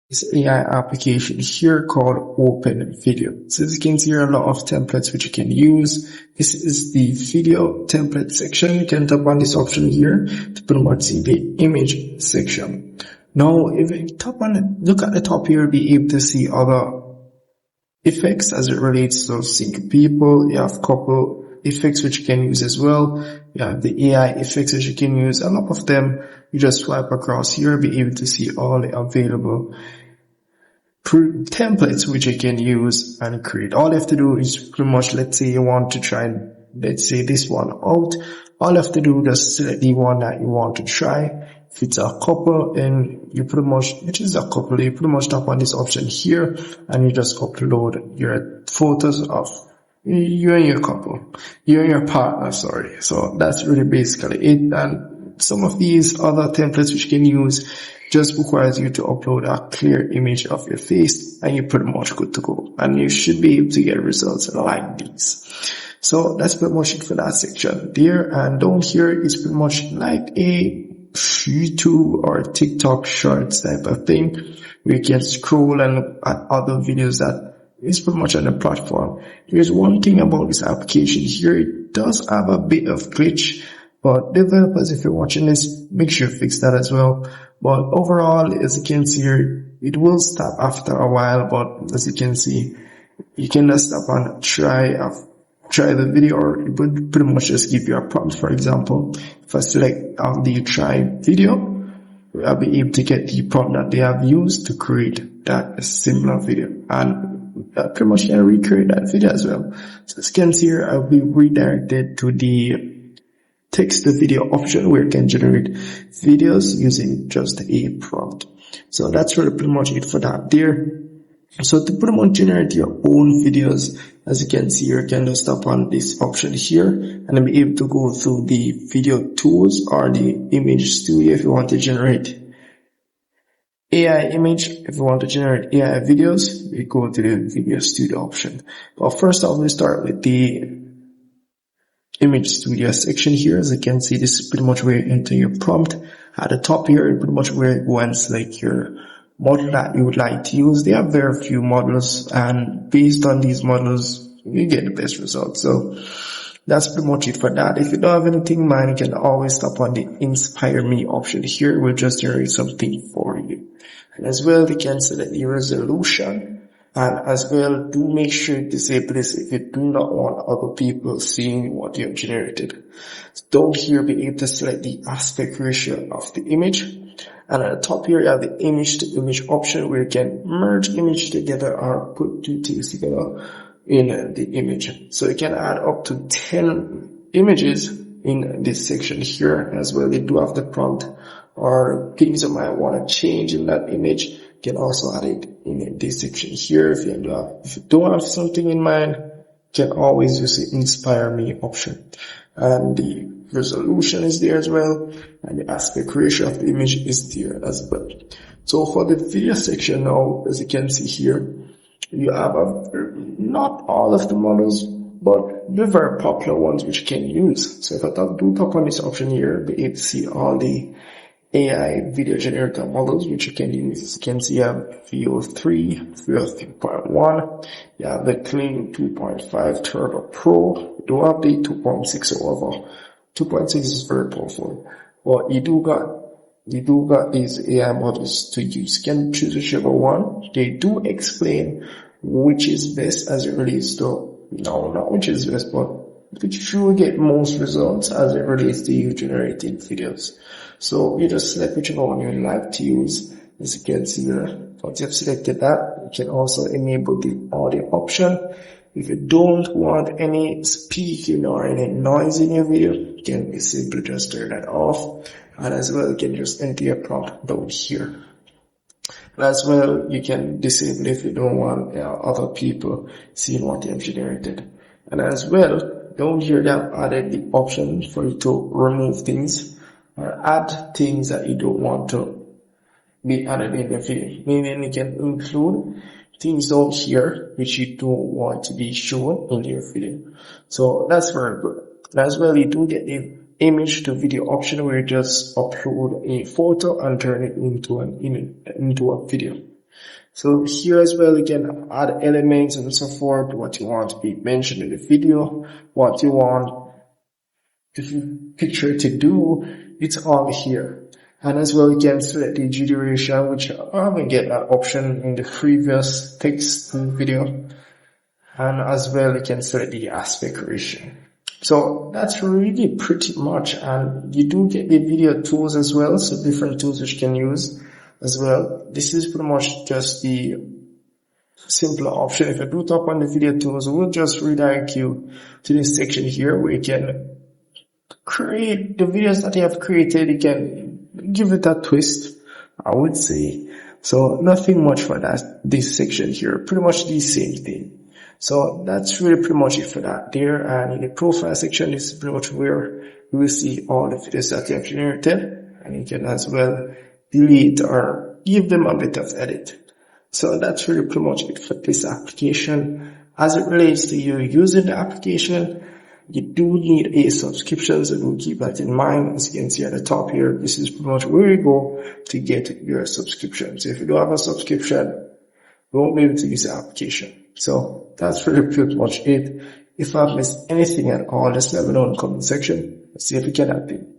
this AI application here called OpenVideo. So as you can see here, a lot of templates which you can use. This is the video template section. You can tap on this option here to pretty much see the image section. Now, if you tap on it, look at the top here, you'll be able to see other effects as it relates to sync people. You have a couple effects which you can use as well. You have the AI effects which you can use. A lot of them, you just swipe across here, be able to see all the available templates which you can use and create. All you have to do is pretty much, let's say you want to try, let's say this one out. All you have to do is just select the one that you want to try. If it's a couple, and you pretty much, which is a couple, you pretty much tap on this option here and you just upload your photos of you and your couple, you and your partner, sorry. So that's really basically it. And some of these other templates which you can use just requires you to upload a clear image of your face and you're pretty much good to go. And you should be able to get results like these. So that's pretty much it for that section there. And down here is pretty much like a YouTube or TikTok shorts type of thing where you can scroll and look at other videos that is pretty much on the platform. There's one thing about this application here, it does have a bit of glitch, but developers, if you're watching this, make sure you fix that as well. But overall, as you can see here, it will stop after a while, but as you can see, you can just stop and try the video, or it would pretty much just give you a prompt. For example, if I select the try video, I'll be able to get the prompt that they have used to create that similar video, and pretty much can recreate that video as well. So as you can see here, I'll be redirected to the text to video option where you can generate videos using just a prompt. So that's really pretty much it for that there. So to pretty much generate your own videos, as you can see here, you can just tap on this option here and then be able to go through the video tools or the image studio if you want to generate AI image. If you want to generate AI videos, we go to the video studio option. But first off, we start with the image studio section here. As you can see, this is pretty much where you enter your prompt. At the top here, pretty much where you go and select your model that you would like to use. There are very few models, and based on these models, you get the best results. So that's pretty much it for that. If you don't have anything in mind, you can always tap on the Inspire Me option here. We'll just generate something for you. And as well, you can select the resolution. And as well, do make sure to disable this if you do not want other people seeing what you have generated. So down here, be able to select the aspect ratio of the image. And at the top here, you have the image to image option where you can merge image together or put two things together in the image. So you can add up to 10 images in this section here. As well, you do have the prompt or things you might want to change in that image. You can also add it in this section here. If you don't have something in mind, you can always use the Inspire Me option. And the resolution is there as well, and the aspect ratio of the image is there as well. So for the video section now, as you can see here, you have not all of the models, but the very popular ones which you can use. So if I do tap on this option here, be able to see all the AI video generator models which you can use. As you can see, you have VO 3, VO 3.1, you have the Clean 2.5 Turbo Pro, you do have the 2.6 over. 2.6 is very powerful. But you do got these AI models to use. You can choose whichever one. They do explain which is best as it relates to, no, not which is best, but which you will get most results as it relates to you generating videos. So you just select whichever one you would like to use. As you can see here, once you have selected that, you can also enable the audio option. If you don't want any speaking or any noise in your video, you can simply just turn that off. And as well, you can just enter your prompt down here. And as well, you can disable if you don't want other people seeing what you have generated. And as well, down here they have added the option for you to remove things or add things that you don't want to be added in the video. Meaning you can include things down here which you don't want to be shown in your video. So that's very good. And as well, you do get the image to video option where you just upload a photo and turn it into a video. So here as well, you can add elements and so forth, what you want to be mentioned in the video, what you want the picture to do, it's all here. And as well, you can select the duration, which I haven't get that option in the previous text video. And as well, you can select the aspect ratio. So that's really pretty much, and you do get the video tools as well, so different tools which you can use as well. This is pretty much just the simpler option. If you do tap on the video tools, we'll just redirect you to this section here where you can create the videos that you have created. You can give it a twist, I would say. So nothing much for that, this section here, pretty much the same thing. So that's really pretty much it for that there. And in the profile section, this is pretty much where you will see all the videos that you have generated, and you can as well delete or give them a bit of edit. So that's really pretty much it for this application. As it relates to you using the application, you do need a subscription, so do keep that in mind. As you can see at the top here, this is pretty much where you go to get your subscription. So if you don't have a subscription, you won't be able to use the application. So that's really pretty much it. If I've missed anything at all, just let me know in the comment section. Let's see if we can help you.